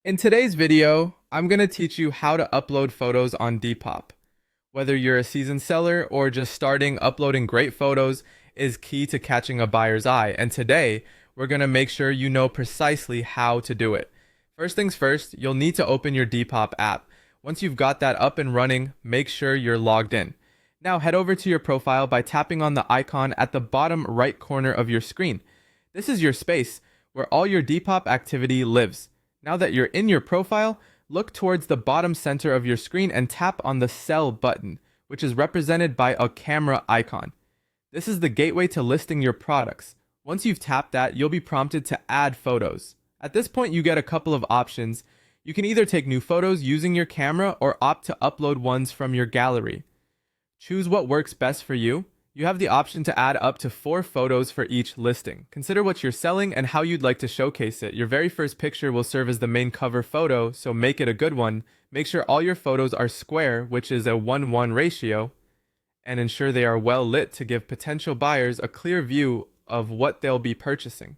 In today's video, I'm going to teach you how to upload photos on Depop. Whether you're a seasoned seller or just starting, uploading great photos is key to catching a buyer's eye. And today, we're going to make sure you know precisely how to do it. First things first, you'll need to open your Depop app. Once you've got that up and running, make sure you're logged in. Now head over to your profile by tapping on the icon at the bottom right corner of your screen. This is your space where all your Depop activity lives. Now that you're in your profile, look towards the bottom center of your screen and tap on the Sell button, which is represented by a camera icon. This is the gateway to listing your products. Once you've tapped that, you'll be prompted to add photos. At this point, you get a couple of options. You can either take new photos using your camera or opt to upload ones from your gallery. Choose what works best for you. You have the option to add up to 4 photos for each listing. Consider what you're selling and how you'd like to showcase it. Your very first picture will serve as the main cover photo, so make it a good one. Make sure all your photos are square, which is a 1:1 ratio, and ensure they are well lit to give potential buyers a clear view of what they'll be purchasing.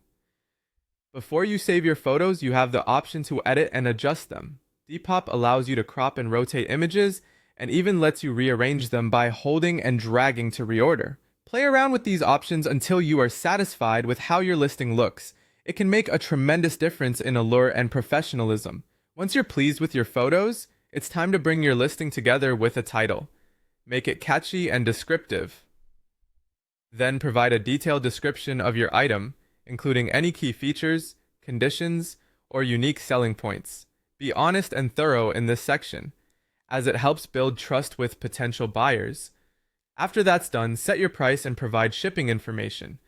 Before you save your photos, you have the option to edit and adjust them. Depop allows you to crop and rotate images, and even lets you rearrange them by holding and dragging to reorder. Play around with these options until you are satisfied with how your listing looks. It can make a tremendous difference in allure and professionalism. Once you're pleased with your photos, it's time to bring your listing together with a title. Make it catchy and descriptive. Then provide a detailed description of your item, including any key features, conditions, or unique selling points. Be honest and thorough in this section, as it helps build trust with potential buyers. After that's done, set your price and provide shipping information.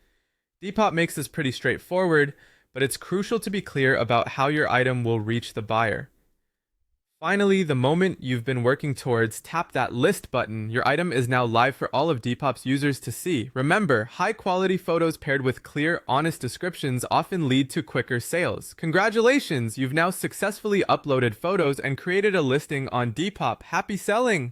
Depop makes this pretty straightforward, but it's crucial to be clear about how your item will reach the buyer. Finally, the moment you've been working towards, tap that list button. Your item is now live for all of Depop's users to see. Remember, high-quality photos paired with clear, honest descriptions often lead to quicker sales. Congratulations! You've now successfully uploaded photos and created a listing on Depop. Happy selling!